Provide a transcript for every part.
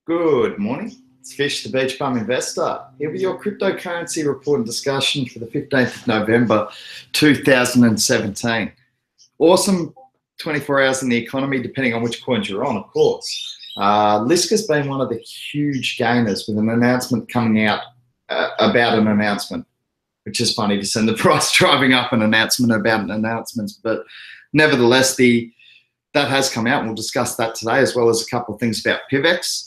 Good morning. It's Fish, the Beach Bum Investor, here with your cryptocurrency report and discussion for the 15th of November 2017. Awesome 24 hours in the economy, depending on which coins you're on, of course. Lisk has been one of the huge gainers with an announcement coming out about an announcement, which is funny to send the price driving up an announcement about an announcement, but nevertheless, that has come out, and we'll discuss that today, as well as a couple of things about PIVX.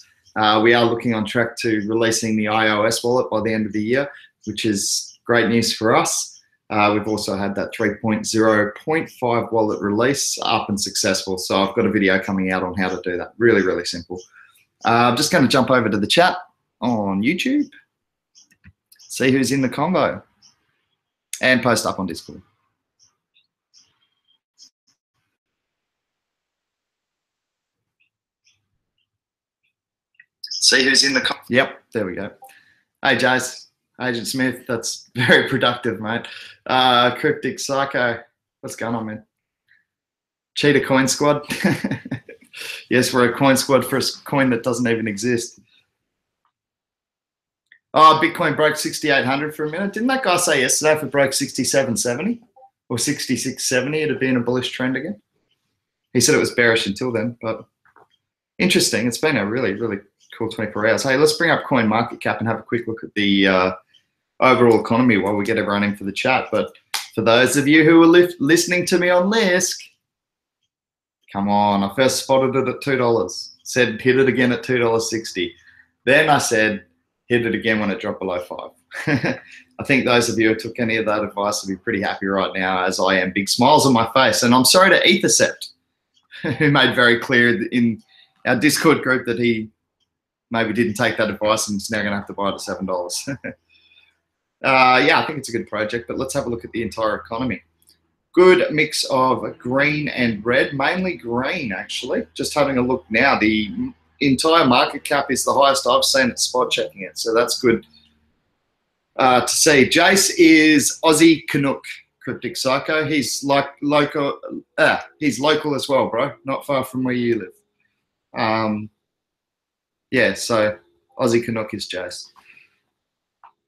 We are looking on track to releasing the iOS wallet by the end of the year, which is great news for us. We've also had that 3.0.5 wallet release up and successful. So I've got a video coming out on how to do that. Really, really simple. I'm just going to jump over to the chat on YouTube, see who's in the combo, and post up on Discord. See who's in the... Yep, there we go. Hey, Jace. Agent Smith, that's very productive, mate. Cryptic Psycho, what's going on, man? Cheetah Coin Squad. Yes, we're a coin squad for a coin that doesn't even exist. Oh, Bitcoin broke 6,800 for a minute. Didn't that guy say yesterday if it broke 67.70 or 66.70, it'd be in a bullish trend again? He said it was bearish until then, but interesting. It's been a really, really cool 24 hours. Hey, let's bring up coin market cap and have a quick look at the overall economy while we get everyone in for the chat. But for those of you who are listening to me on Lisk, come on, I first spotted it at $2, said hit it again at $2.60. Then I said hit it again when it dropped below 5. I think those of you who took any of that advice will be pretty happy right now, as I am. Big smiles on my face. And I'm sorry to Ethercept, who made very clear in our Discord group that he maybe didn't take that advice and is now going to have to buy it at $7. Yeah, I think it's a good project, but let's have a look at the entire economy. Good mix of green and red, mainly green, actually. Just having a look now, the entire market cap is the highest I've seen at spot checking it, so that's good to see. Jace is Aussie Canuck, Cryptic Psycho. He's local as well, bro, not far from where you live. Yeah, so Aussie Canuck is Jace.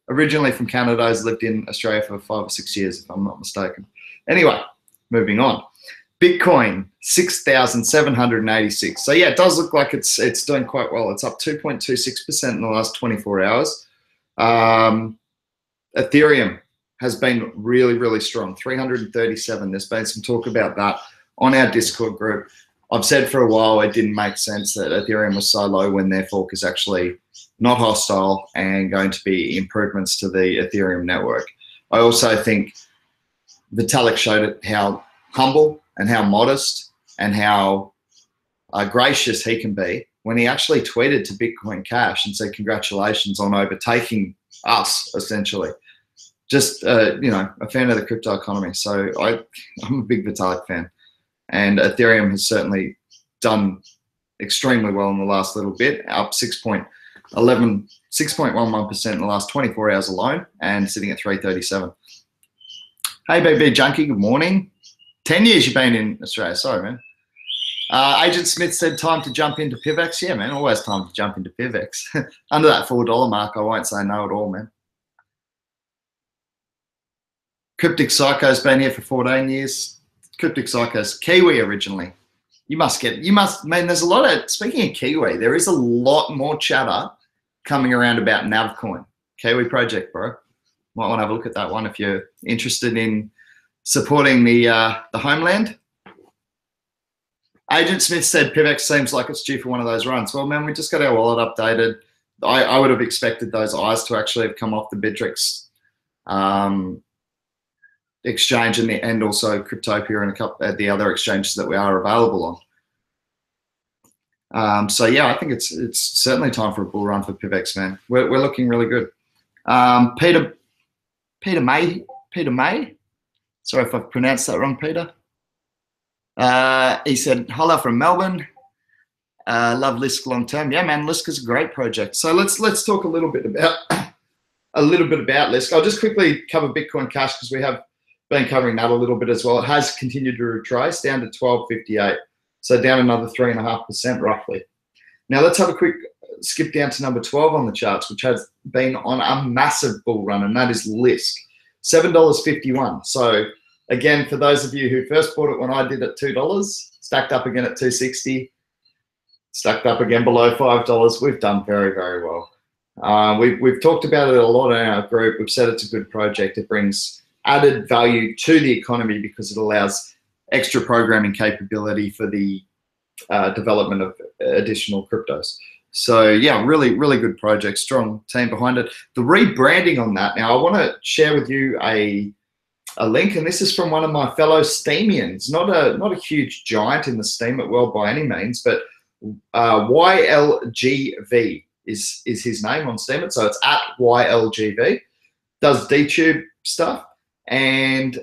Originally from Canada, has lived in Australia for 5 or 6 years, if I'm not mistaken. Anyway, moving on. Bitcoin, 6,786. So yeah, it does look like it's doing quite well. It's up 2.26% in the last 24 hours. Ethereum has been really, really strong, 337. There's been some talk about that on our Discord group. I've said for a while it didn't make sense that Ethereum was so low when their fork is actually not hostile and going to be improvements to the Ethereum network. I also think Vitalik showed it how humble and how modest and how gracious he can be when he actually tweeted to Bitcoin Cash and said congratulations on overtaking us, essentially. Just, you know, a fan of the crypto economy. So I'm a big Vitalik fan. And Ethereum has certainly done extremely well in the last little bit, up 6.11% in the last 24 hours alone, and sitting at 337. Hey, baby junkie, good morning. 10 years you've been in Australia. Sorry, man. Agent Smith said time to jump into PIVX. Yeah, man, always time to jump into PIVX. Under that $4 mark, I won't say no at all, man. Cryptic Psycho's been here for 14 years. Cryptic Psycho's Kiwi originally. Man, there's a lot of, speaking of Kiwi, there is a lot more chatter coming around about Navcoin. Kiwi project, bro. Might want to have a look at that one if you're interested in supporting the homeland. Agent Smith said PIVX seems like it's due for one of those runs. Well, man, we just got our wallet updated. I would have expected those eyes to actually have come off the Bittrex exchange and also Cryptopia and a couple of the other exchanges that we are available on. So yeah, I think it's certainly time for a bull run for PIVX, man. We're looking really good. Peter May. Sorry if I've pronounced that wrong, Peter. He said, holla from Melbourne. Love Lisk long term. Yeah, man, Lisk is a great project. So let's talk a little bit about Lisk. I'll just quickly cover Bitcoin Cash because we have been covering that a little bit as well. It has continued to retrace down to 1258, so down another 3.5% roughly. Now let's have a quick skip down to number 12 on the charts, which has been on a massive bull run, and that is Lisk, $7.51. So again, for those of you who first bought it when I did at $2, stacked up again at $2.60, stacked up again below $5, we've done very, very well. We've talked about it a lot in our group. We've said it's a good project. It brings added value to the economy because it allows extra programming capability for the development of additional cryptos. So yeah, really, really good project, strong team behind it. The rebranding on that, now I want to share with you a link, and this is from one of my fellow Steamians, not a huge giant in the Steemit world by any means, but YLGV is his name on Steemit, so it's at YLGV, does DTube stuff, and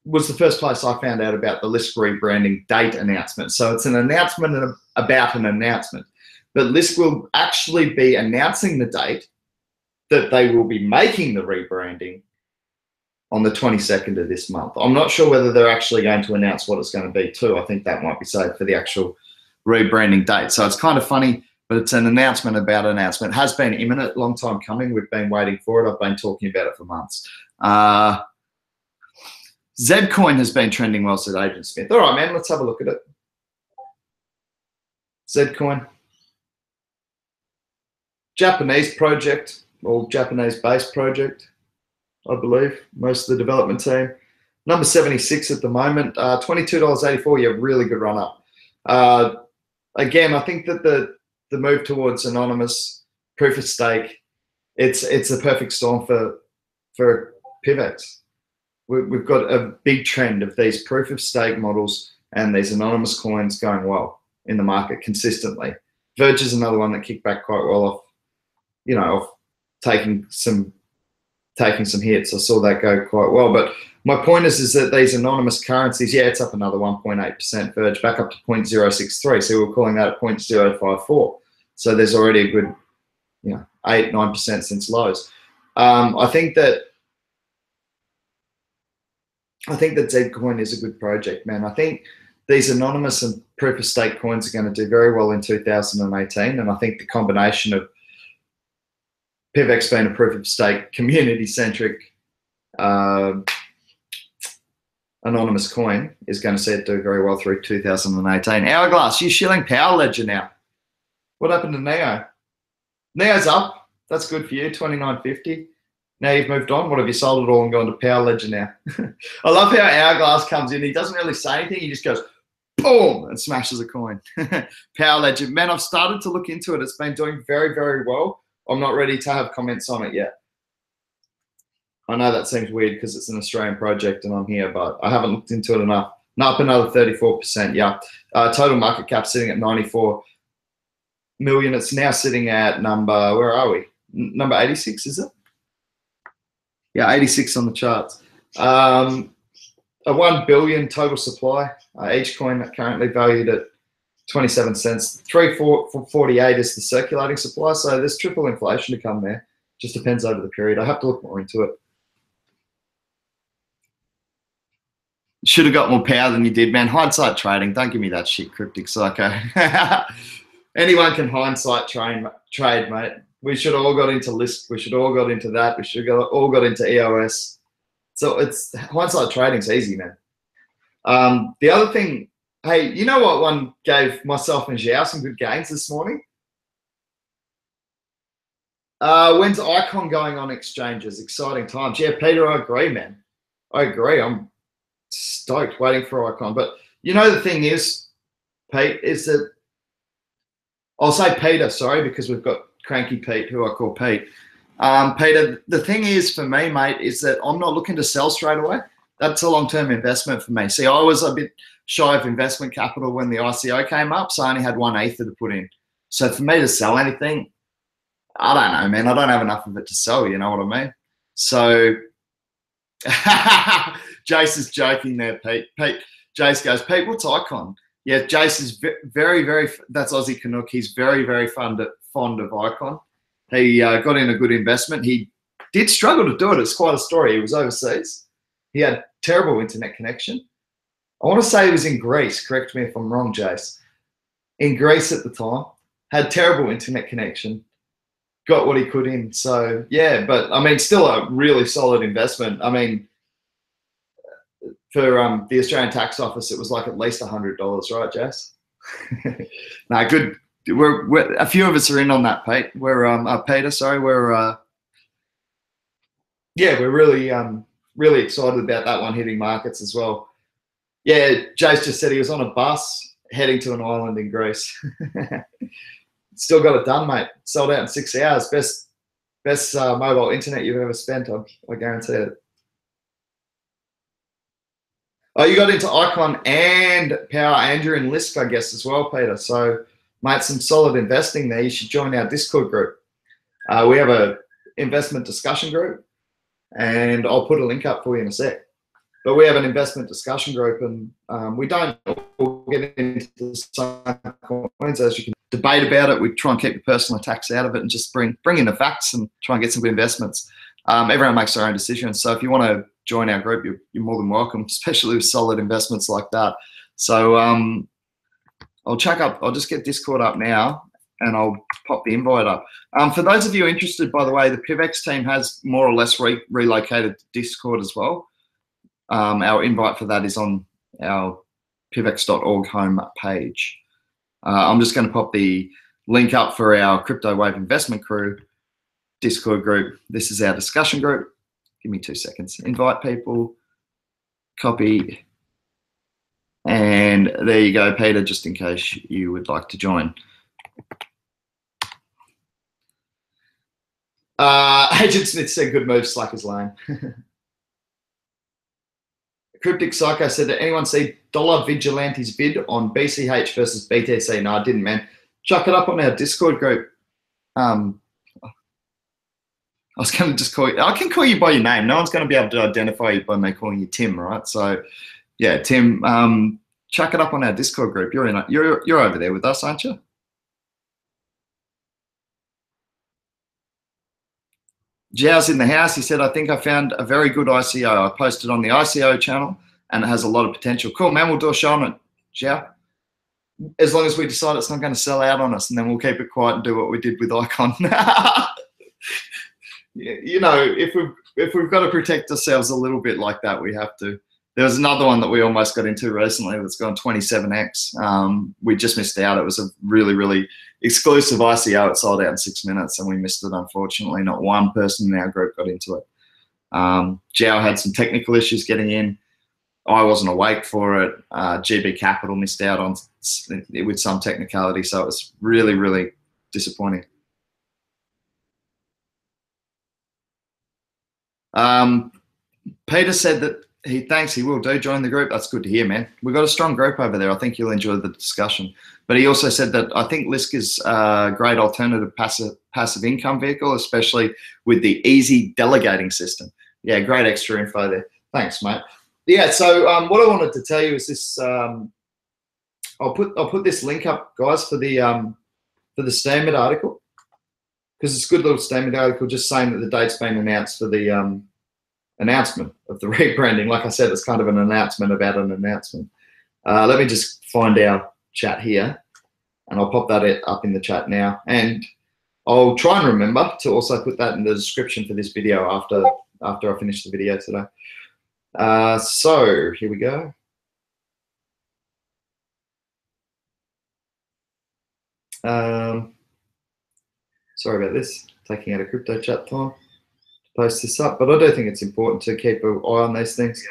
was the first place I found out about the Lisk rebranding date announcement. So it's an announcement about an announcement. But Lisk will actually be announcing the date that they will be making the rebranding on the 22nd of this month. I'm not sure whether they're actually going to announce what it's going to be too. I think that might be saved for the actual rebranding date. So it's kind of funny, but it's an announcement about an announcement. It has been imminent, long time coming. We've been waiting for it. I've been talking about it for months. Zcoin has been trending well, said Agent Smith. All right, man, let's have a look at it. Zcoin. Japanese project, or Japanese-based project, I believe, most of the development team. Number 76 at the moment, $22.84, yeah, really good run up. Again, I think that the move towards anonymous proof of stake, it's a perfect storm for PIVX. We've got a big trend of these proof of stake models and these anonymous coins going well in the market consistently. Verge is another one that kicked back quite well off, off taking some hits. I saw that go quite well. But my point is that these anonymous currencies, yeah, it's up another 1.8%. Verge back up to 0.063. So we're calling that at 0.054. So there's already a good, 8-9% since lows. I think that Zcoin is a good project, man. I think these anonymous and proof of stake coins are going to do very well in 2018. And I think the combination of PIVX being a proof of stake, community-centric anonymous coin is going to see it do very well through 2018. Hourglass, you shilling Power Ledger now. What happened to Neo? Neo's up. That's good for you, 29.50. Now you've moved on. What have you sold it all and gone to Power Ledger now? I love how Hourglass comes in. He doesn't really say anything. He just goes, boom, and smashes a coin. Power Ledger. Man, I've started to look into it. It's been doing very, very well. I'm not ready to have comments on it yet. I know that seems weird because it's an Australian project and I'm here, but I haven't looked into it enough. Up another 34%, yeah. Total market cap sitting at 94 million. It's now sitting at number, where are we? Number 86, is it? Yeah, 86 on the charts. A 1 billion total supply. Each coin currently valued at 27 cents. 3.48 is the circulating supply. So there's triple inflation to come there. Just depends over the period. I have to look more into it. Should have got more power than you did, man. Hindsight trading. Don't give me that shit, Cryptic Psycho. Anyone can hindsight trade, mate. We should have all got into Lisk. We should have all got into that. We should have all got into EOS. So it's hindsight trading's easy, man. The other thing, hey, you know what one gave myself and Xiao some good gains this morning? When's Icon going on exchanges? Exciting times. Yeah, Peter, I agree, man. I agree. I'm stoked waiting for Icon. But you know the thing is, Pete, is that I'll say Peter, sorry, because we've got Cranky Pete, who I call Pete. Peter, the thing is for me, mate, is that I'm not looking to sell straight away. That's a long-term investment for me. See, I was a bit shy of investment capital when the ICO came up, so I only had 1 Ether to put in. So for me to sell anything, I don't know, man. I don't have enough of it to sell, you know what I mean? So Jace is joking there, Pete. Jace goes, Pete, what's Icon? Yeah, Jace is very, very, that's Aussie Canuck. He's very, very fond of Icon. He got in a good investment. He did struggle to do it. It's quite a story. He was overseas. He had terrible internet connection. I want to say he was in Greece. Correct me if I'm wrong, Jace. In Greece at the time. had terrible internet connection, got what he could in. So yeah, but I mean, still a really solid investment. I mean, for the Australian Tax Office, it was like at least $100, right, Jess? No, good. We're a few of us are in on that, Pete. We're Peter, sorry. Yeah, we're really excited about that one hitting markets as well. Yeah, Jace just said he was on a bus heading to an island in Greece. Still got it done, mate. Sold out in 6 hours. Best mobile internet you've ever spent, I guarantee it. Oh, you got into Icon and Power Andrew and Lisk, I guess, as well, Peter. So, mate, some solid investing there. You should join our Discord group. We have a investment discussion group, and I'll put a link up for you in a sec. But we have an investment discussion group, and we don't all get into the same coins, as you can debate about it. We try and keep the personal attacks out of it and just bring in the facts and try and get some good investments. Everyone makes their own decisions. So if you want to join our group, you're more than welcome, especially with solid investments like that. So I'll just get Discord up now, and I'll pop the invite up. For those of you interested, by the way, the PIVX team has more or less relocated to Discord as well. Our invite for that is on our pivx.org home page. I'm just going to pop the link up for our Crypto Wave Investment Crew Discord group. This is our discussion group. Give me 2 seconds. Invite people, copy, and there you go, Peter, just in case you would like to join. Agent Smith said, good move, Slacker's lane. Cryptic Psycho said, did anyone see Dollar Vigilante's vid on BCH versus BTC? No, I didn't, man. Chuck it up on our Discord group. I was going to just call you. I can call you by your name. No one's going to be able to identify you by me calling you Tim, right? So, yeah, Tim, chuck it up on our Discord group. You're over there with us, aren't you? Jiao's in the house. He said, I think I found a very good ICO. I posted on the ICO channel, and it has a lot of potential. Cool, man. We'll do a show on it, Jiao. As long as we decide it's not going to sell out on us, and then we'll keep it quiet and do what we did with Icon. You know, if we've got to protect ourselves a little bit like that, we have to. There was another one that we almost got into recently that's gone 27x. We just missed out. It was a really, really exclusive ICO. It sold out in 6 minutes, and we missed it, unfortunately. Not one person in our group got into it. Jiao had some technical issues getting in. I wasn't awake for it. GB Capital missed out on with some technicality, so it was really, really disappointing. Peter said that he thinks he will join the group. That's good to hear, man. We've got a strong group over there. I think you'll enjoy the discussion. But he also said that I think Lisk is a great alternative passive income vehicle, especially with the easy delegating system. Yeah, great extra info there. Thanks, mate. Yeah, so what I wanted to tell you is this. I'll put this link up, guys, for the Standard article, because it's a good little Standard article just saying that the date's been announced for the announcement of the rebranding. Like I said, it's kind of an announcement about an announcement. Let me just find our chat here, and I'll pop that up in the chat now. And I'll try and remember to also put that in the description for this video after I finish the video today. So here we go. Sorry about this, taking out a crypto chat time to post this up, but I do think it's important to keep an eye on these things.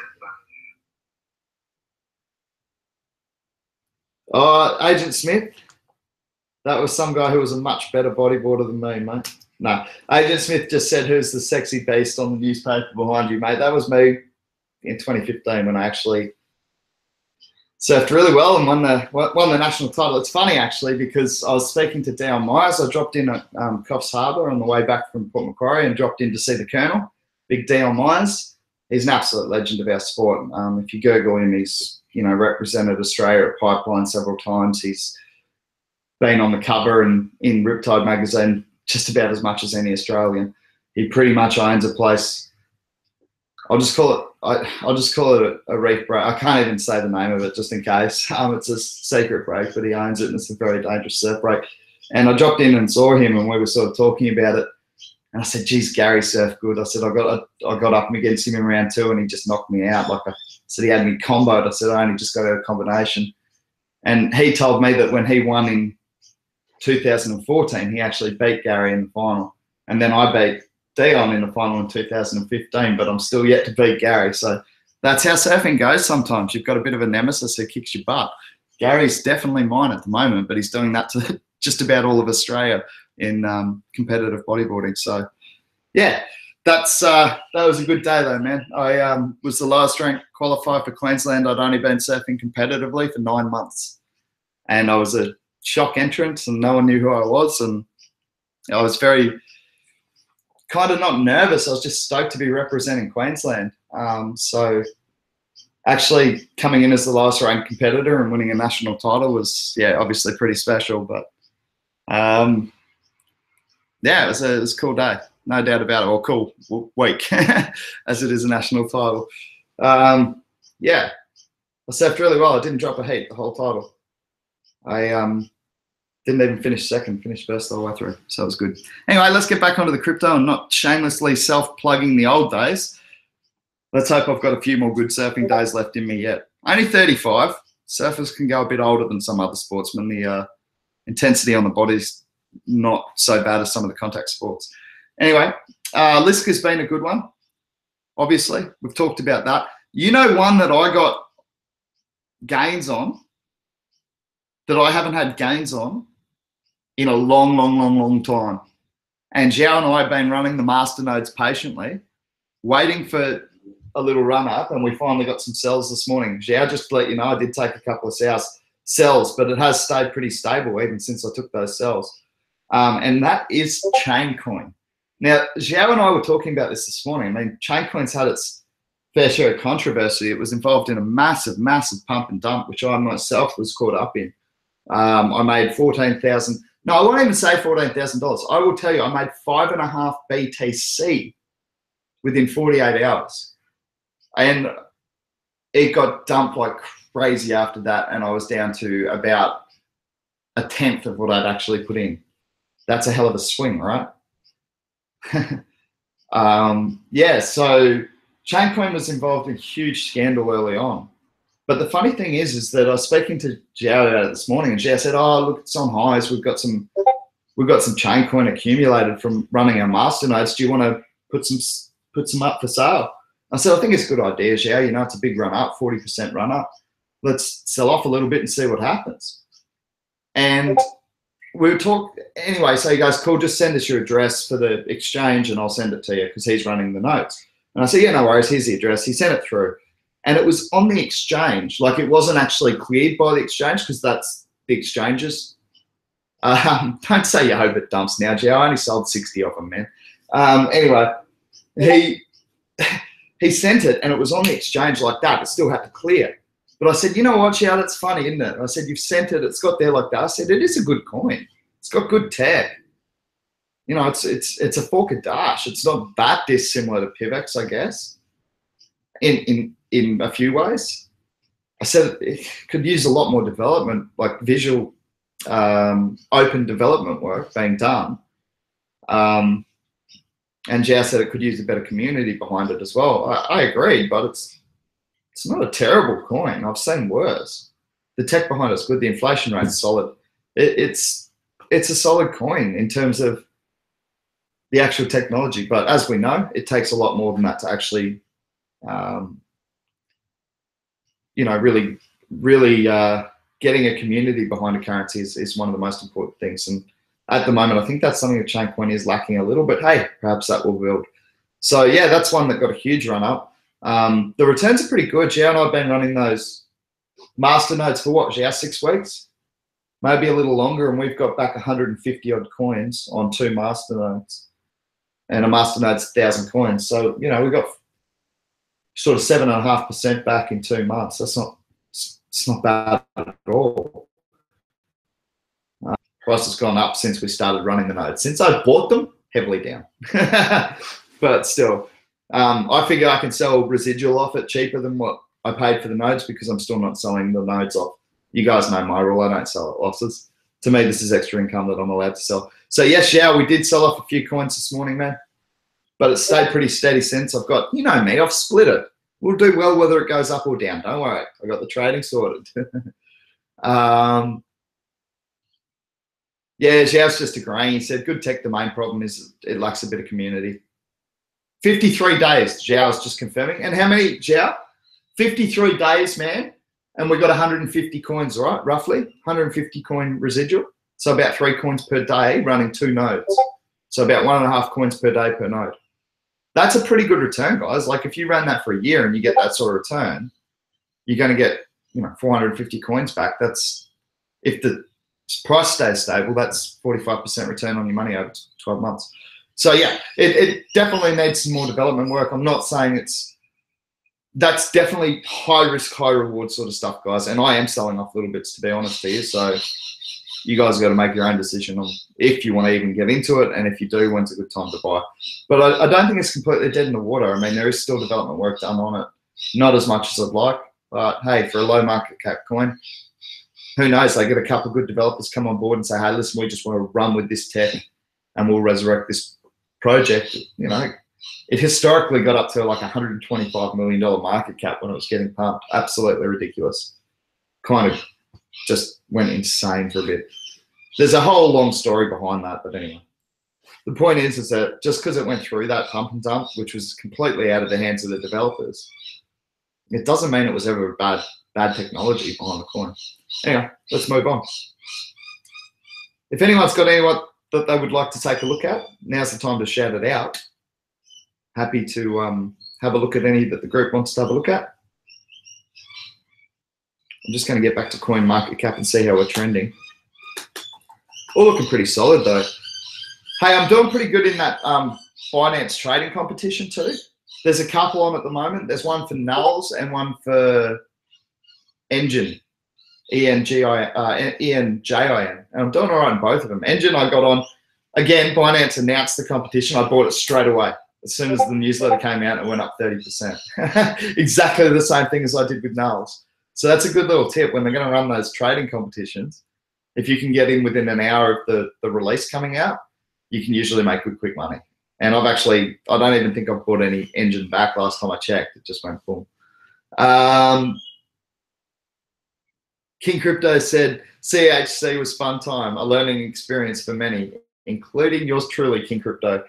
Agent Smith, that was some guy who was a much better bodyboarder than me, mate. No, Agent Smith just said, who's the sexy beast on the newspaper behind you, mate? That was me in 2015 when I actually surfed really well and won the national title. It's funny, actually, because I was speaking to Dale Myers. I dropped in at Coffs Harbour on the way back from Port Macquarie and dropped in to see the Colonel, big Dale Myers. He's an absolute legend of our sport. If you Google him, he's represented Australia at Pipeline several times. He's been on the cover and in Riptide magazine just about as much as any Australian. He pretty much owns a place. I'll just call it a reef break. I can't even say the name of it just in case. It's a secret break, but he owns it, and it's a very dangerous surf break. And I dropped in and saw him, and we were sort of talking about it. And I said, geez, Gary surfed good. I said, I got up against him in round 2 and he just knocked me out. Like I said, he had me comboed. I said, I only just got out of combination. And he told me that when he won in 2014, he actually beat Gary in the final. And then I beat Dion in the final in 2015, but I'm still yet to beat Gary. So that's how surfing goes sometimes. You've got a bit of a nemesis who kicks your butt. Gary's definitely mine at the moment, but he's doing that to just about all of Australia in competitive bodyboarding. So yeah, that was a good day though, man. I was the lowest ranked qualifier for Queensland. I'd only been surfing competitively for 9 months, and I was a shock entrant and no one knew who I was, and I was very kind of not nervous. I was just stoked to be representing Queensland. So actually coming in as the lowest ranked competitor and winning a national title was, yeah, obviously pretty special, but yeah, it was a cool day, no doubt about it, or cool week, as it is a national title. Yeah, I surfed really well. I didn't drop a heat the whole title. I didn't even finish second, finished first the whole way through, so it was good. Anyway, let's get back onto the crypto and not shamelessly self-plugging the old days. Let's hope I've got a few more good surfing days left in me yet. Only 35. Surfers can go a bit older than some other sportsmen. The intensity on the body's not so bad as some of the contact sports. Anyway, Lisk has been a good one. Obviously, we've talked about that. You know, one that I got gains on, that I haven't had gains on in a long time. And Zhao and I have been running the masternodes patiently, waiting for a little run up, and we finally got some sells this morning. Zhao, just to let you know, I did take a couple of sells, but it has stayed pretty stable even since I took those sells. And that is Chaincoin. Now, Zhao and I were talking about this morning. I mean, Chaincoin's had its fair share of controversy. It was involved in a massive pump and dump, which I myself was caught up in. I made $14,000. No, I won't even say $14,000. I will tell you, I made 5.5 BTC within 48 hours. And it got dumped like crazy after that, and I was down to about 1/10 of what I'd actually put in. That's a hell of a swing, right? Yeah, so Chaincoin was involved in a huge scandal early on. But the funny thing is that I was speaking to Zhao about it this morning, and Zhao said, "Oh, look, it's on highs. We've got some Chaincoin accumulated from running our masternodes. Do you want to put some up for sale?" I said, "I think it's a good idea, Zhao. You know, it's a big run up, 40% run up. Let's sell off a little bit and see what happens." And we would talk anyway. So he goes, "Cool, just send us your address for the exchange, and I'll send it to you because he's running the notes." And I said, "Yeah, no worries. Here's the address." He sent it through. And it was on the exchange. Like, it wasn't actually cleared by the exchange because that's the exchanges. Don't say you hope it dumps now, Gio. I only sold 60 of them, man. Anyway, he sent it, and it was on the exchange like that. It still had to clear. But I said, "You know what, Gio, that's funny, isn't it?" I said, "You've sent it. It's got there like that." I said, "It is a good coin. It's got good tech. You know, it's a fork of Dash. It's not that dissimilar to PIVX, I guess, in a few ways." I said it could use a lot more development, like visual, open development work being done. And Jao said it could use a better community behind it as well. I agree, but it's not a terrible coin. I've seen worse. The tech behind it's good. The inflation rate's solid. It's a solid coin in terms of the actual technology. But as we know, it takes a lot more than that to actually, you know, really getting a community behind a currency is one of the most important things. And at the moment, I think that's something that Chaincoin is lacking a little bit. Hey, perhaps that will build. So yeah, that's one that got a huge run up. The returns are pretty good. Zhao and I have been running those masternodes for what, Zhao, 6 weeks? Maybe a little longer, and we've got back 150 odd coins on 2 masternodes. And a masternode's 1,000 coins. So, you know, we got sort of 7.5% back in 2 months. It's not bad at all. Price has gone up since we started running the nodes. Since I bought them, heavily down. But still, I figure I can sell residual off it cheaper than what I paid for the nodes because I'm still not selling the nodes off. You guys know my rule. I don't sell at losses. To me, this is extra income that I'm allowed to sell. So yes, yeah, we did sell off a few coins this morning, man, but it's stayed pretty steady since. I've got, you know me, I've split it. We'll do well whether it goes up or down. Don't worry, I got the trading sorted. Yeah, Xiao's just agreeing. He said, good tech, the main problem is it lacks a bit of community. 53 days, Xiao's just confirming. And how many, Xiao? 53 days, man. And we got 150 coins, right? Roughly 150 coin residual. So about 3 coins per day running 2 nodes. So about 1.5 coins per day per node. That's a pretty good return, guys. Like if you ran that for a year and you get that sort of return, you're going to get, you know, 450 coins back. That's, if the price stays stable, that's 45% return on your money over 12 months. So yeah, it definitely needs some more development work. I'm not saying that's definitely high risk, high reward sort of stuff, guys. And I am selling off little bits, to be honest to you. So you guys got to make your own decision on if you want to even get into it, and if you do, when's a good time to buy. But I don't think it's completely dead in the water. I mean, there is still development work done on it. Not as much as I'd like, but hey, for a low market cap coin, who knows? They get a couple of good developers come on board and say, hey, listen, we just want to run with this tech and we'll resurrect this project. You know, it historically got up to like $125 million market cap when it was getting pumped. Absolutely ridiculous. Kind of just went insane for a bit. There's a whole long story behind that, but anyway. The point is that just because it went through that pump and dump, which was completely out of the hands of the developers, it doesn't mean it was ever bad technology behind the coin. Anyway, let's move on. If anyone's got anyone that they would like to take a look at, now's the time to shout it out. Happy to have a look at any that the group wants to have a look at. I'm just going to get back to coin market cap and see how we're trending. All looking pretty solid though. Hey, I'm doing pretty good in that finance trading competition too. There's a couple on at the moment. There's one for nulls and one for Engine, ENJIN. And I'm doing all right in both of them. Engine I got on, again, Binance announced the competition. I bought it straight away. As soon as the newsletter came out, it went up 30%. Exactly the same thing as I did with nulls. So that's a good little tip when they're going to run those trading competitions. If you can get in within an hour of the release coming out, you can usually make good quick money. And I don't even think I've bought any Engine back last time I checked. It just went full. King Crypto said, CHC was fun time, a learning experience for many, including yours truly, King Crypto.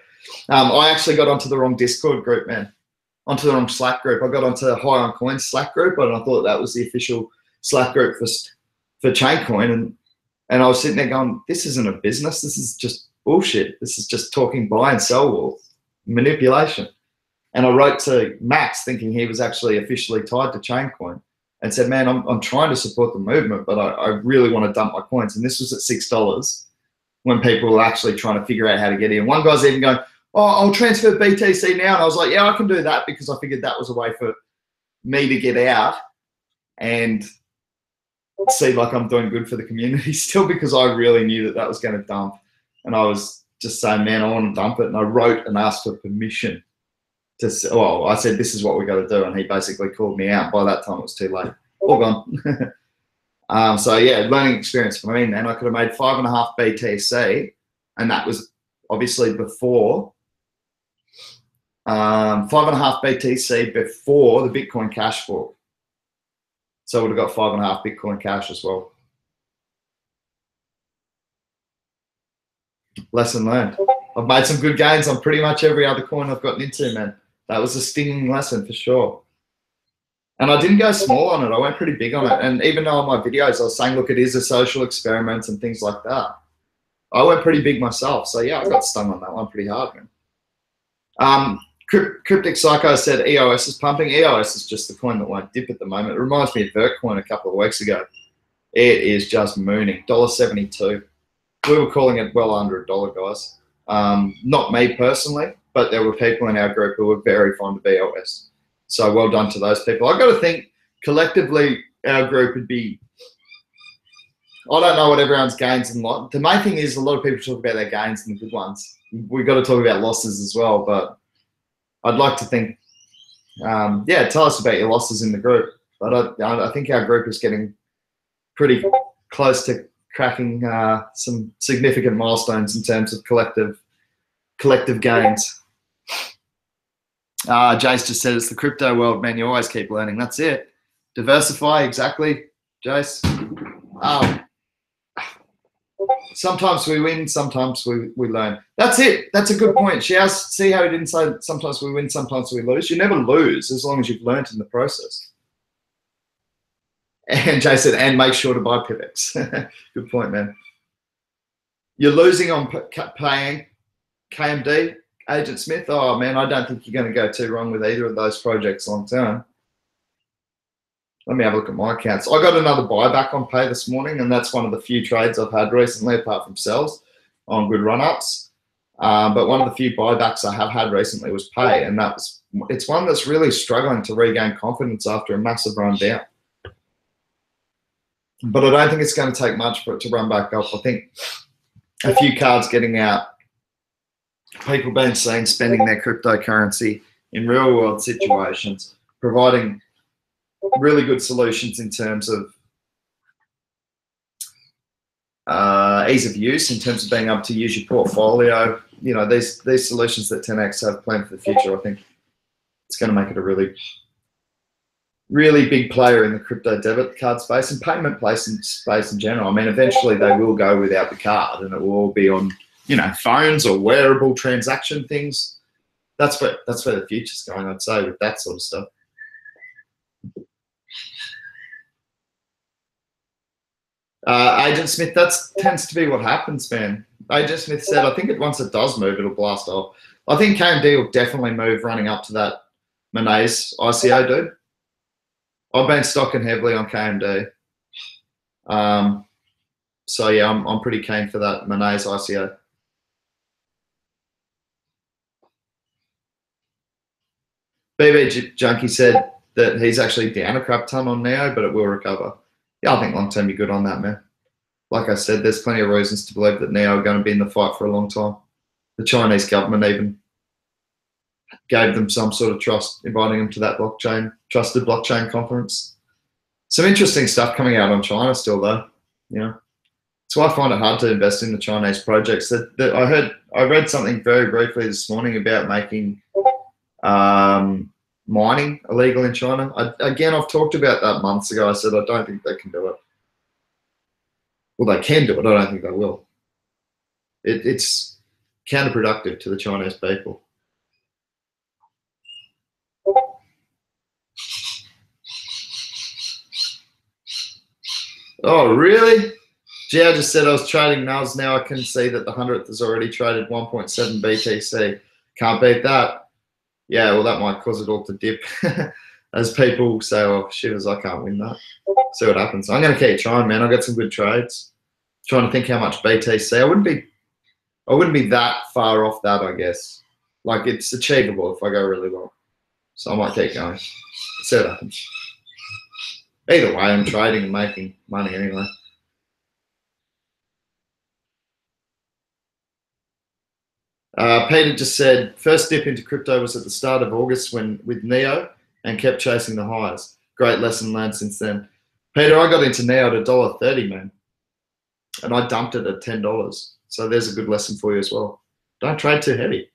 I actually got onto the wrong Discord group, man. Onto the wrong Slack group. I got onto the High on Coins Slack group, and I thought that was the official Slack group for Chaincoin. And I was sitting there going, this isn't a business. This is just bullshit. This is just talking buy and sell wall manipulation. And I wrote to Max thinking he was actually officially tied to Chaincoin and said, man, I'm trying to support the movement, but I really want to dump my coins. And this was at $6 when people were actually trying to figure out how to get in. One guy's even going, oh, I'll transfer BTC now. And I was like, yeah, I can do that, because I figured that was a way for me to get out and see like I'm doing good for the community still, because I really knew that was going to dump. And I was just saying, man, I want to dump it. And I wrote and asked for permission to, well, I said, this is what we got to do. And he basically called me out. By that time, it was too late. All gone. So yeah, learning experience for me, man. I could have made 5.5 BTC, and that was obviously before 5.5 BTC before the Bitcoin Cash fork. So I would have got 5.5 Bitcoin Cash as well. Lesson learned. I've made some good gains on pretty much every other coin I've gotten into, man. That was a stinging lesson for sure. And I didn't go small on it. I went pretty big on it. And even though on my videos I was saying, look, it is a social experiment and things like that, I went pretty big myself. So yeah, I got stung on that one pretty hard, man. Cryptic Psycho said EOS is pumping. EOS is just the coin that won't dip at the moment. It reminds me of Vertcoin a couple of weeks ago. It is just mooning. $1.72. We were calling it well under $1, guys. Not me personally, but there were people in our group who were very fond of EOS. So well done to those people. I've got to think collectively our group would be, I don't know what everyone's gains and lot. The main thing is a lot of people talk about their gains and the good ones. We've got to talk about losses as well, but I'd like to think, yeah, tell us about your losses in the group. But I think our group is getting pretty close to cracking some significant milestones in terms of collective gains. Jace just said it's the crypto world, man. You always keep learning. That's it. Diversify, exactly, Jace. Sometimes we win, sometimes we learn. That's it. That's a good point. See how he didn't say sometimes we win, sometimes we lose. You never lose as long as you've learned in the process. And Jay said, and make sure to buy PIVX. Good point, man. You're losing on paying KMD, Agent Smith. Oh, man, I don't think you're going to go too wrong with either of those projects long term. Let me have a look at my accounts. I got another buyback on Pay this morning, and that's one of the few trades I've had recently, apart from sells on good run-ups. But one of the few buybacks I have had recently was Pay, and it's one that's really struggling to regain confidence after a massive run down. But I don't think it's going to take much for it to run back up. I think a few cards getting out, people being seen spending their cryptocurrency in real-world situations, providing really good solutions in terms of ease of use, in terms of being able to use your portfolio. You know, these solutions that 10x have planned for the future, I think it's going to make it a really big player in the crypto debit card space and payment space in general. I mean, eventually they will go without the card and it will all be on, you know, phones or wearable transaction things. That's where the future's going, I'd say, with that sort of stuff. Agent Smith, that tends to be what happens, man. Agent Smith said, I think once it does move, it'll blast off. I think KMD will definitely move running up to that Monet's ICO, dude. I've been stocking heavily on KMD. So yeah, I'm pretty keen for that Monet's ICO. BB Junkie said that he's actually down a crap ton on Neo, but it will recover. Yeah, I think long term you're good on that, man. Like I said, there's plenty of reasons to believe that Neo are going to be in the fight for a long time. The Chinese government even gave them some sort of trust, inviting them to that trusted blockchain conference. Some interesting stuff coming out on China still, though. You know, that's why I find it hard to invest in the Chinese projects. I read something very briefly this morning about making mining illegal in China. I've talked about that months ago. I said I don't think they can do it. Well, they can do it. I don't think they will. It's counterproductive to the Chinese people. Oh, really? Gee, I just said I was trading Nels. Now I can see that the 100th has already traded 1.7 BTC. Can't beat that. Yeah, well, that might cause it all to dip. As people say, oh, shivers, I can't win that. See what happens. I'm going to keep trying, man. I've got some good trades. Trying to think how much BTC. I wouldn't be that far off that, I guess. Like, it's achievable if I go really well. So I might keep going. See what happens. Either way, I'm trading and making money anyway. Peter just said, first dip into crypto was at the start of August with Neo and kept chasing the highs. Great lesson learned since then. Peter, I got into Neo at $1.30, man. And I dumped it at $10. So there's a good lesson for you as well. Don't trade too heavy.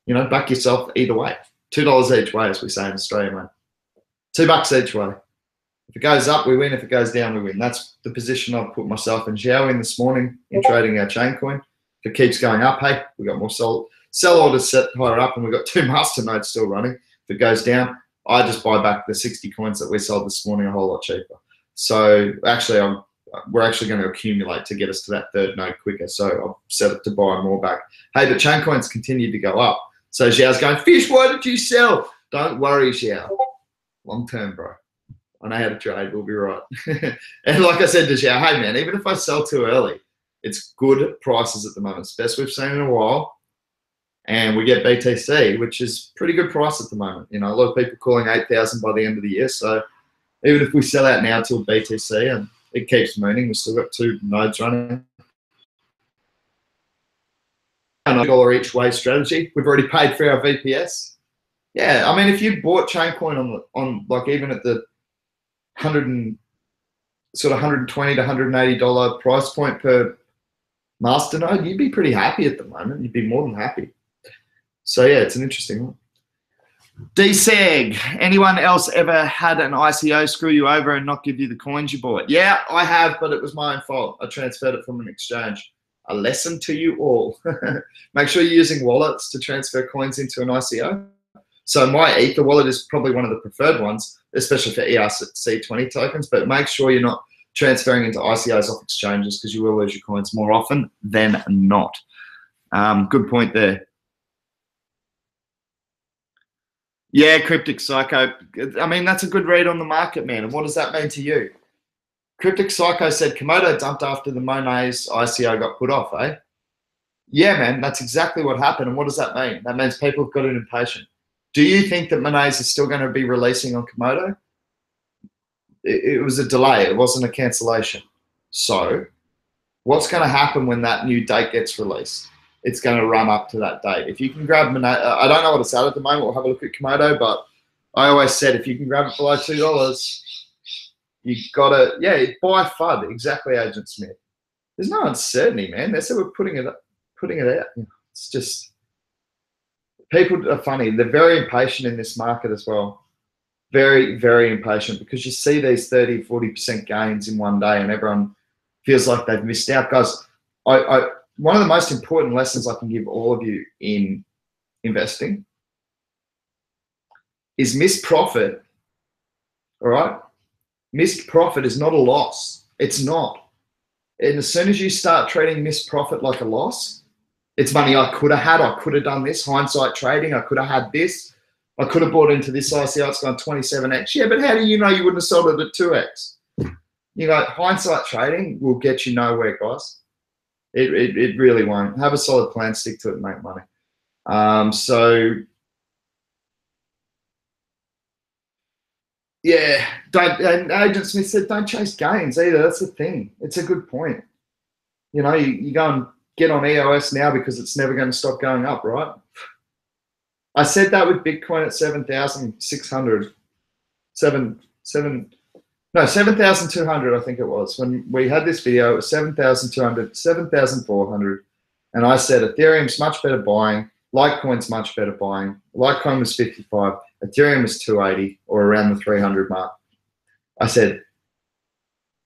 You know, back yourself either way. $2 each way, as we say in Australia, man. $2 each way. If it goes up, we win. If it goes down, we win. That's the position I've put myself and Xiao in this morning in trading our Chaincoin. If it keeps going up, hey, we got more sell orders set higher up, and we've got 2 masternodes still running. If it goes down, I just buy back the 60 coins that we sold this morning a whole lot cheaper. So actually, we're actually going to accumulate to get us to that 3rd node quicker. So I've set it to buy more back. Hey, but Chaincoin's continued to go up. So Xiao's going, Fish, why did you sell? Don't worry, Xiao. Long term, bro. I know how to trade. We'll be right. And like I said to Xiao, hey, man, even if I sell too early, it's good prices at the moment. It's the best we've seen in a while. And we get BTC, which is pretty good price at the moment. You know, a lot of people calling 8,000 by the end of the year. So even if we sell out now till BTC and it keeps mooning, we've still got 2 nodes running. $1 each way strategy. We've already paid for our VPS. Yeah, I mean, if you bought Chaincoin on like even at the 100 sort of $120 to $180 price point per masternode, you'd be pretty happy at the moment. You'd be more than happy. So yeah, it's an interesting one. DSEG, anyone else ever had an ICO screw you over and not give you the coins you bought? Yeah, I have, but it was my own fault. I transferred it from an exchange. A lesson to you all. Make sure you're using wallets to transfer coins into an ICO. So my Ether wallet is probably one of the preferred ones, especially for ERC20 tokens, but make sure you're not transferring into ICOs off exchanges because you will lose your coins more often than not. Good point there. Yeah, Cryptic Psycho. I mean, that's a good read on the market, man. And what does that mean to you? Cryptic Psycho said Komodo dumped after the Monet's ICO got put off, eh? Yeah, man, that's exactly what happened. And what does that mean? That means people have gotten impatient. Do you think that Monet's is still going to be releasing on Komodo? It was a delay. It wasn't a cancellation. So what's going to happen when that new date gets released? It's going to run up to that date. If you can grab Monet, I don't know what it's at the moment. We'll have a look at Komodo, but I always said if you can grab it below $2, you got to, yeah, buy FUD. Exactly, Agent Smith. There's no uncertainty, man. They said we're putting it out. It's just, people are funny. They're very impatient in this market as well. Very, very impatient because you see these 30, 40% gains in one day and everyone feels like they've missed out. Guys, one of the most important lessons I can give all of you in investing is missed profit, all right? Missed profit is not a loss. It's not. And as soon as you start treating missed profit like a loss, it's money I could have had, I could have done this, hindsight trading, I could have had this, I could have bought into this ICO, it's gone 27x. Yeah, but how do you know you wouldn't have sold it at 2x? You know, hindsight trading will get you nowhere, guys. It really won't. Have a solid plan, stick to it, and make money. Yeah, and Agent Smith said, don't chase gains either. That's the thing. It's a good point. You know, you go and get on EOS now because it's never going to stop going up, right? I said that with Bitcoin at 7,600, 7,200, I think it was. When we had this video, it was 7,200, 7,400. And I said Ethereum's much better buying. Litecoin's much better buying. Litecoin was 55. Ethereum was 280 or around the 300 mark. I said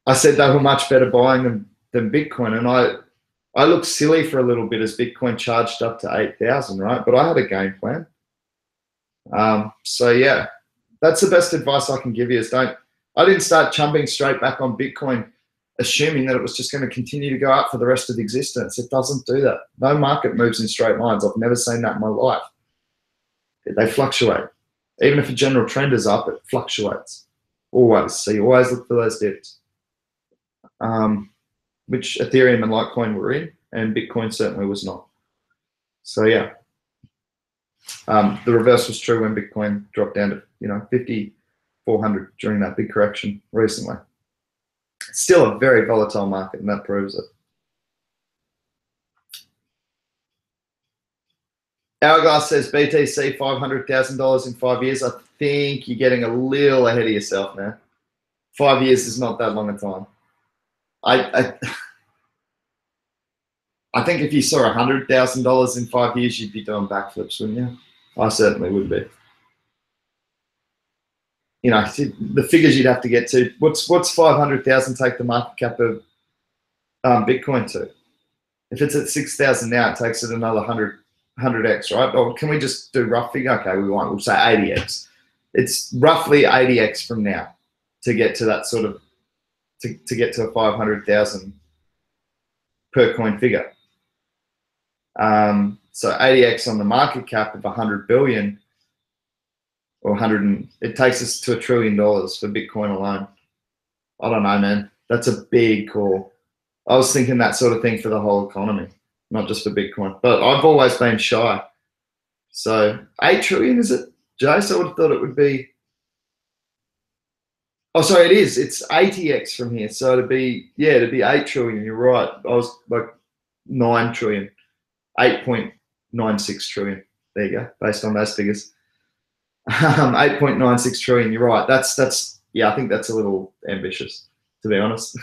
they were much better buying than Bitcoin. And I looked silly for a little bit as Bitcoin charged up to 8,000, right? But I had a game plan. So yeah, that's the best advice I can give you is I didn't start chumping straight back on Bitcoin assuming that it was just going to continue to go up for the rest of existence. It doesn't do that. No market moves in straight lines. I've never seen that in my life. They fluctuate. Even if a general trend is up, it fluctuates. Always. So you always look for those dips, which Ethereum and Litecoin were in, and Bitcoin certainly was not. So yeah. The reverse was true when Bitcoin dropped down to 5,400 during that big correction recently. It's still a very volatile market, and that proves it. Hourglass says BTC $500,000 in 5 years. I think you're getting a little ahead of yourself, man. 5 years is not that long a time. I think if you saw $100,000 in 5 years, you'd be doing backflips, wouldn't you? I certainly would be. You know, the figures you'd have to get to. What's 500,000 take the market cap of Bitcoin to? If it's at 6,000 now, it takes it another 100x, right? Or can we just do rough figure? Okay, we won't. We'll say 80x. It's roughly 80x from now to get to that sort of to get to a 500,000 per coin figure. So 80x on the market cap of 100 billion or 100, it takes us to $1 trillion for Bitcoin alone. I don't know, man. That's a big call. I was thinking that sort of thing for the whole economy, not just for Bitcoin. But I've always been shy. So 8 trillion, is it, Jace? I would have thought it would be. Oh, sorry, it is. It's 80x from here. So it'd be 8 trillion. You're right. I was like 9 trillion, 8.96 trillion. There you go, based on those figures. 8.96 trillion. You're right. That's yeah. I think that's a little ambitious. to be honest.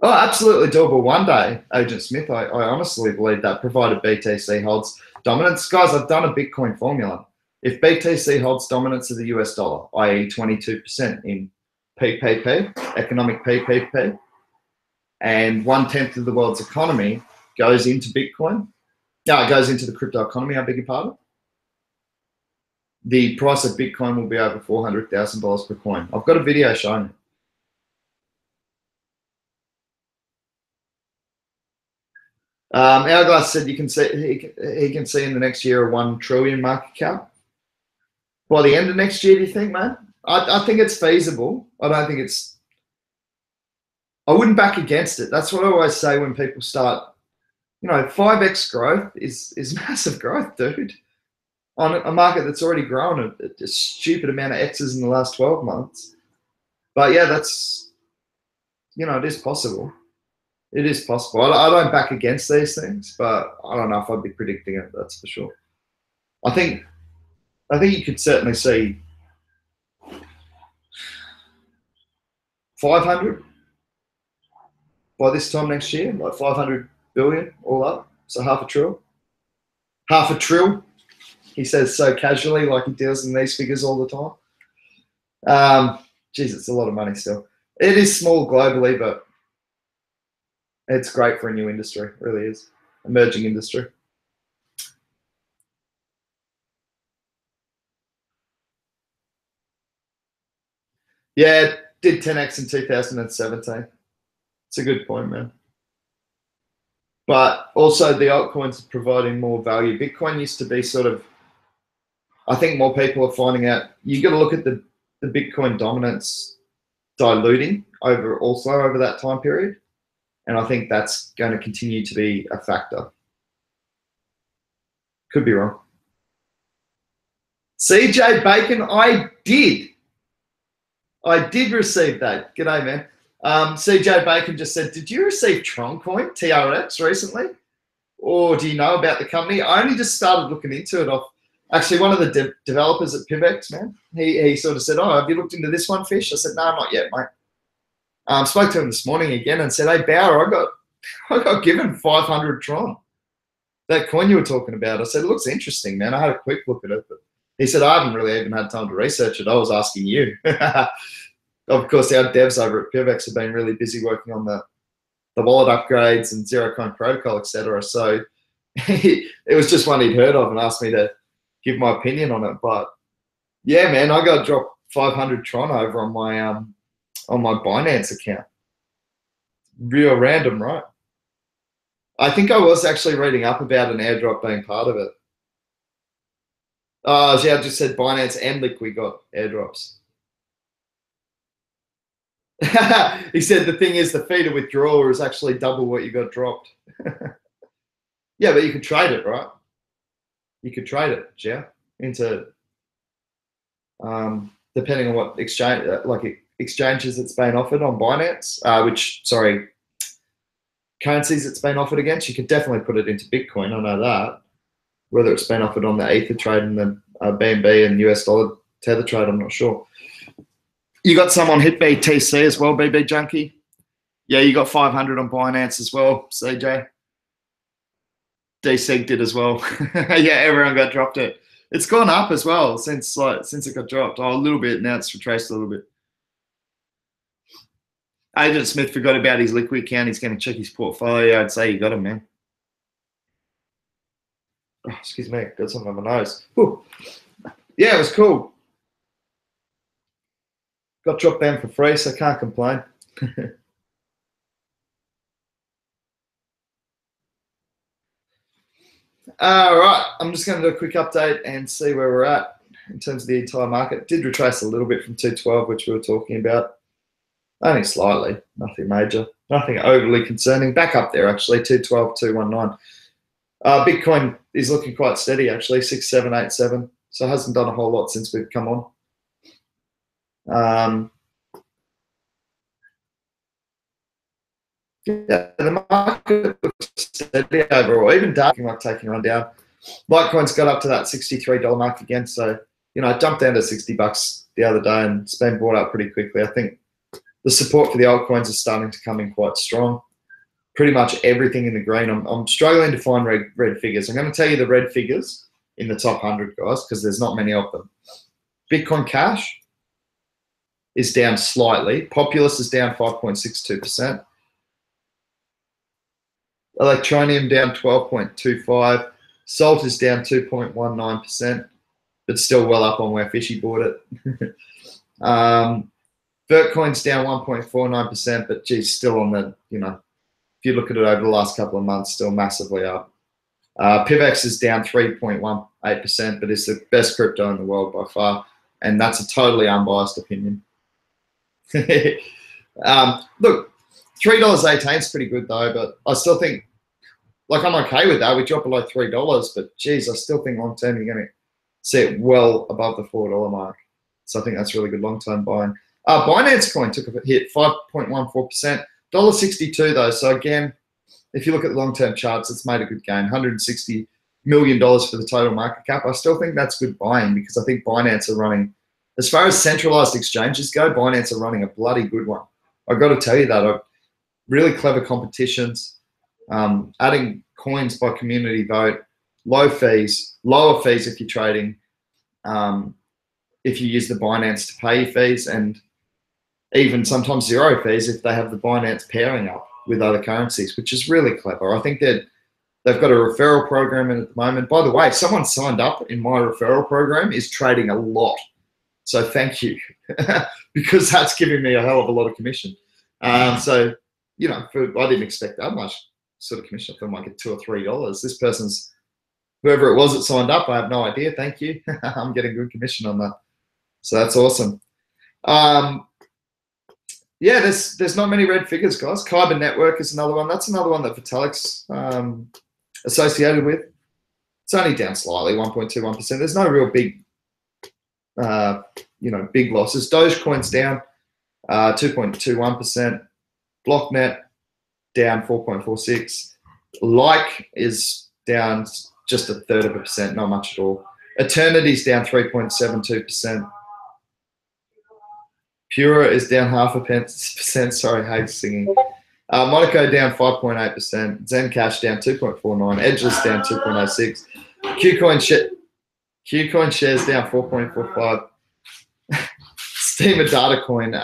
Oh, absolutely doable one day, Agent Smith. I honestly believe that, provided BTC holds dominance. Guys, I've done a Bitcoin formula. If BTC holds dominance of the US dollar, i.e. 22% in PPP, economic PPP, and 1/10 of the world's economy goes into Bitcoin, no, it goes into the crypto economy, I beg your pardon, the price of Bitcoin will be over $400,000 per coin. I've got a video showing it. Hourglass said you can see he can see in the next year a 1 trillion market cap. By the end of next year, do you think, man? I think it's feasible. I don't think it's. I wouldn't back against it. That's what I always say when people start. 5x growth is massive growth, dude. On a market that's already grown a stupid amount of X's in the last 12 months. But yeah, that's, it is possible. It is possible. I don't back against these things, but I don't know if I'd be predicting it, that's for sure. I think you could certainly see 500 by this time next year, like 500 billion all up. So half a trill. Half a trill, he says so casually, like he deals in these figures all the time. Geez, it's a lot of money still. It is small globally, but it's great for a new industry, it really is. Emerging industry. Yeah, it did 10x in 2017. It's a good point, man. But also the altcoins are providing more value. Bitcoin used to be sort of, I think more people are finding out, you got to look at the Bitcoin dominance diluting over that time period. And I think that's going to continue to be a factor. Could be wrong. CJ Bacon, I did receive that. G'day, man. CJ Bacon just said, did you receive Chaincoin, TRX, recently? Or do you know about the company? I only just started looking into it off, actually, one of the developers at PIVX, man. He sort of said, oh, have you looked into this one, Fish? I said, no, not yet, mate. Spoke to him this morning again and said, hey, Bauer, I got given 500 Tron. That coin you were talking about. I said, it looks interesting, man. I had a quick look at it, but he said, I haven't really even had time to research it. I was asking you. Of course, our devs over at PIVX have been really busy working on the wallet upgrades and zero coin protocol, etc. So it was just one he'd heard of and asked me to give my opinion on it. But yeah, man, I got dropped 500 Tron over on my Binance account. Real random, right? I think I was actually reading up about an airdrop being part of it. Oh, yeah, I just said Binance and Liquid got airdrops. He said the thing is the fee to withdrawal is actually double what you got dropped. Yeah, but you could trade it, right? You could trade it, yeah, into depending on what exchanges it's been offered on Binance, currencies it's been offered against. You could definitely put it into Bitcoin. I know that. Whether it's been offered on the Ether trade and the BNB and US dollar Tether trade, I'm not sure. You got some on HitBTC as well, BB Junkie. Yeah, you got 500 on Binance as well, CJ. DSEG did as well. Yeah, everyone got dropped it. It's gone up as well since it got dropped. Oh, a little bit. Now it's retraced a little bit. Agent Smith forgot about his Liquid account. He's going to check his portfolio. I'd say you got him, man. Oh, excuse me, got something on my nose. Whew. Yeah, it was cool. Got dropped down for free, so can't complain. All right, I'm just going to do a quick update and see where we're at in terms of the entire market. Did retrace a little bit from 212, which we were talking about. Only slightly, nothing major, nothing overly concerning. Back up there, actually, 212, 219. Bitcoin is looking quite steady, actually, 6787. So it hasn't done a whole lot since we've come on. Yeah, the market looks steady overall, even dark, like taking one down. Litecoin's got up to that $63 mark again. So, it jumped down to $60 the other day and it's been bought up pretty quickly. I think the support for the altcoins is starting to come in quite strong. Pretty much everything in the green. I'm struggling to find red figures. I'm going to tell you the red figures in the top 100, guys, because there's not many of them. Bitcoin Cash is down slightly. Populous is down 5.62%. Electronium down 12.25%. Salt is down 2.19%, but still well up on where Fishy bought it. Vertcoin's down 1.49%, but geez, still on the, you know, if you look at it over the last couple of months, still massively up. PIVX is down 3.18%, but it's the best crypto in the world by far, and that's a totally unbiased opinion. Look, $3.18 is pretty good though, but I still think, like, I'm okay with that. We dropped below $3, but geez, I still think long term you're going to see it well above the $4 mark. So I think that's really good long term buying. Binance Coin took a hit, 5.14%. $1.62 though. So again, if you look at the long term charts, it's made a good gain. $160 million for the total market cap. I still think that's good buying because I think Binance are running, as far as centralized exchanges go, Binance are running a bloody good one. I've got to tell you that. Really clever competitions. Adding coins by community vote, low fees, lower fees if you're trading, if you use the Binance to pay your fees, and even sometimes zero fees if they have the Binance pairing up with other currencies, which is really clever. I think that they've got a referral program in at the moment. By the way, someone signed up in my referral program is trading a lot. So thank you, because that's giving me a hell of a lot of commission. So, you know, I didn't expect that much sort of commission. I thought I might get $2 or $3. This person's, whoever it was that signed up, I have no idea. Thank you. I'm getting good commission on that. So that's awesome. Yeah, there's not many red figures, guys. Kyber Network is another one. That's another one that Vitalik's associated with. It's only down slightly, 1.21%. There's no real big, you know, big losses. Dogecoin's down 2.21%. Blocknet down 4.46%. Like is down just 1/3%, not much at all. Eternity's down 3.72%. Pura is down 0.5%. Sorry, Haig's singing. Monaco down 5.8%. Zencash down 2.49%. Edgeless down 2.06%. Qcoin shares down 4.45%. Steamer Datacoin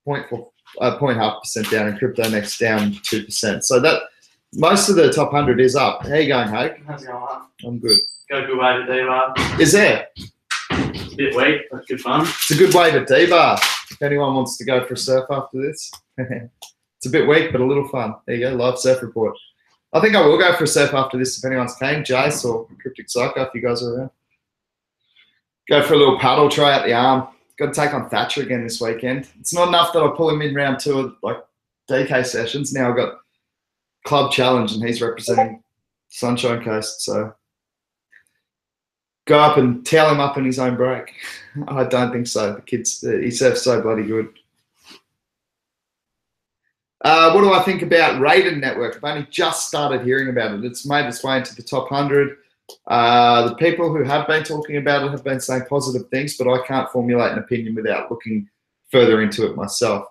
0.5% down, and CryptoNext down 2%. So that most of the top 100 is up. How you going, Haig? How's it going? I'm good. Got a good way to D-bar. Is there? It's a bit weak, but good fun. It's a good way to D-bar. If anyone wants to go for a surf after this. It's a bit weak, but a little fun. There you go, live surf report. I think I will go for a surf after this if anyone's keen. Jace or Cryptic Psycho, if you guys are around. Go for a little paddle, try out the arm. Got to take on Thatcher again this weekend. It's not enough that I pull him in round 2 of like DK sessions. Now I've got Club Challenge and he's representing Sunshine Coast. So go up and towel him up in his own break. I don't think so. The kids, he surfs so bloody good. What do I think about Raiden Network? I've only just started hearing about it. It's made its way into the top 100. The people who have been talking about it have been saying positive things, but I can't formulate an opinion without looking further into it myself.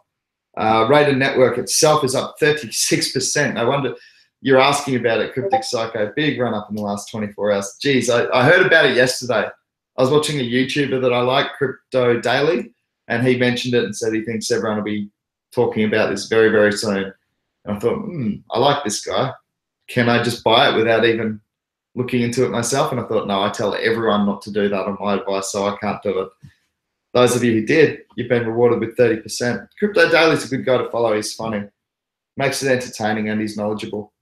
Raiden Network itself is up 36%. I wonder, you're asking about it, Cryptic Psycho. Big run up in the last 24 hours. Geez, I heard about it yesterday. I was watching a YouTuber that I like, Crypto Daily, and he mentioned it and said he thinks everyone will be talking about this very, very soon. And I thought, I like this guy. Can I just buy it without even looking into it myself? And I thought, no, I tell everyone not to do that on my advice, so I can't do it. Those of you who did, you've been rewarded with 30%. Crypto Daily's a good guy to follow. He's funny, makes it entertaining, and he's knowledgeable.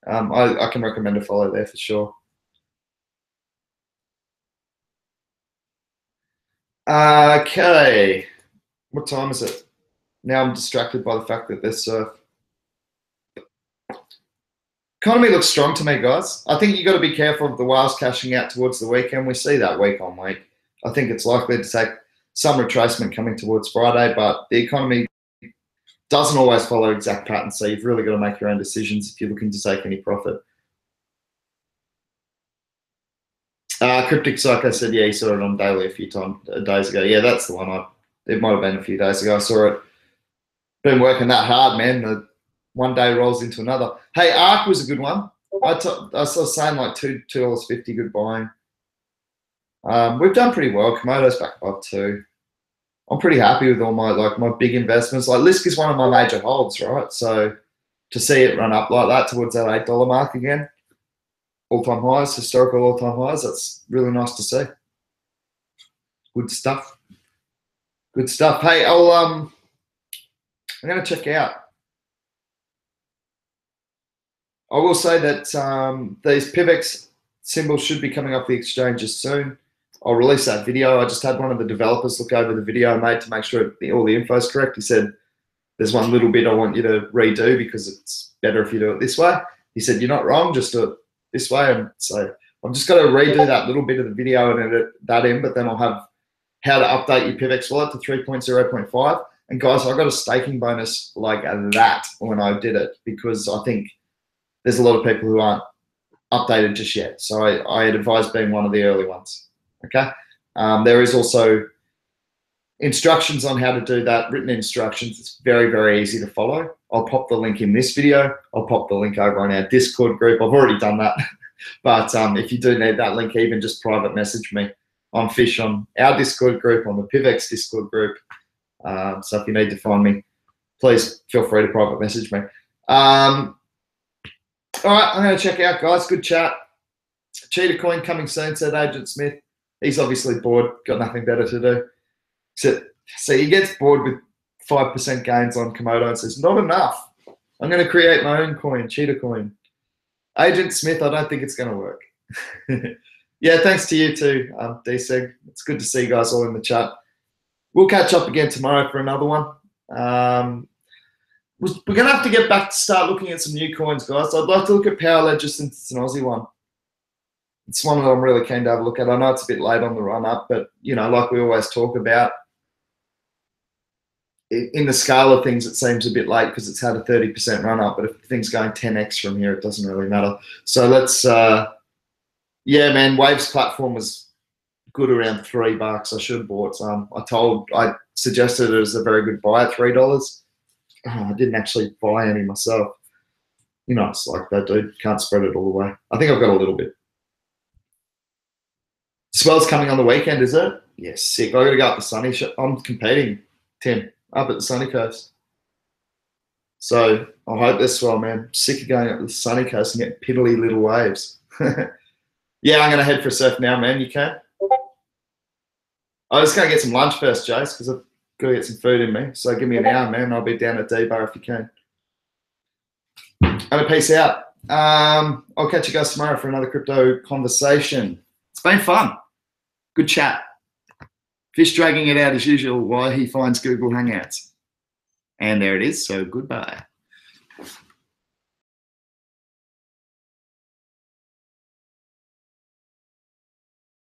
I can recommend a follow there for sure. Okay, what time is it? Now I'm distracted by the fact that there's surf. Economy looks strong to me, guys. I think you've got to be careful of the whales cashing out towards the weekend. We see that week on week. I think it's likely to take some retracement coming towards Friday, but the economy doesn't always follow exact patterns, so you've really got to make your own decisions if you're looking to take any profit. Cryptic Psycho said, yeah, he saw it on Daily a few days ago. Yeah, that's the one. It might have been a few days ago. I saw it Been working that hard, man. The one day rolls into another. Hey, ARK was a good one. I was saying like $2.50 good buying. We've done pretty well. Komodo's back up too. I'm pretty happy with all my big investments. Like Lisk is one of my major holds, right? So to see it run up like that towards that $8 mark again, all-time highs, historical all-time highs, that's really nice to see. Good stuff. Good stuff. Hey, I'm going to check out. I will say that these PIVX symbols should be coming off the exchanges soon. I'll release that video. I just had one of the developers look over the video I made to make sure all the info is correct. He said, there's one little bit I want you to redo because it's better if you do it this way. He said, you're not wrong, just do it this way. And so I'm just going to redo that little bit of the video and edit that in, but then I'll have how to update your PIVX wallet to 3.0.5. And guys, I got a staking bonus like that when I did it because I think there's a lot of people who aren't updated just yet. So I'd advise being one of the early ones. Okay. There is also instructions on how to do that, written instructions. It's very, very easy to follow. I'll pop the link in this video. I'll pop the link over on our Discord group. I've already done that. But if you do need that link, even just private message me on Fish on our Discord group, on the PIVX Discord group. So if you need to find me, please feel free to private message me. All right, I'm going to check out, guys. Good chat. Cheetah Coin coming soon, said Agent Smith. He's obviously bored, got nothing better to do. So he gets bored with 5% gains on Komodo and says, not enough. I'm going to create my own coin, Cheetah Coin. Agent Smith, I don't think it's going to work. Yeah, thanks to you too, DSEG. It's good to see you guys all in the chat. We'll catch up again tomorrow for another one. We're going to have to get back to start looking at some new coins, guys. I'd like to look at Power Ledger since it's an Aussie one. It's one that I'm really keen to have a look at. I know it's a bit late on the run up, but you know, like we always talk about, in the scale of things, it seems a bit late because it's had a 30% run up. But if things going 10x from here, it doesn't really matter. So let's, yeah, man. Waves platform was good around $3. I should have bought some. I suggested it as a very good buy at $3. I didn't actually buy any myself. You know, it's like that, dude. Can't spread it all the way. I think I've got a little bit. Swell's coming on the weekend, is it? Yes, sick. I got to go up the sunny. I'm competing, Tim, up at the sunny coast. So I hope this swell, man. I'm sick of going up the sunny coast and getting piddly little waves. Yeah, I'm going to head for a surf now, man. You can? I'm just going to get some lunch first, Jace, because I've got to get some food in me. So give me an hour, man. I'll be down at D-Bar if you can. And a peace out. I'll catch you guys tomorrow for another crypto conversation. It's been fun. Good chat. Fish dragging it out as usual while he finds Google Hangouts. And there it is, so goodbye.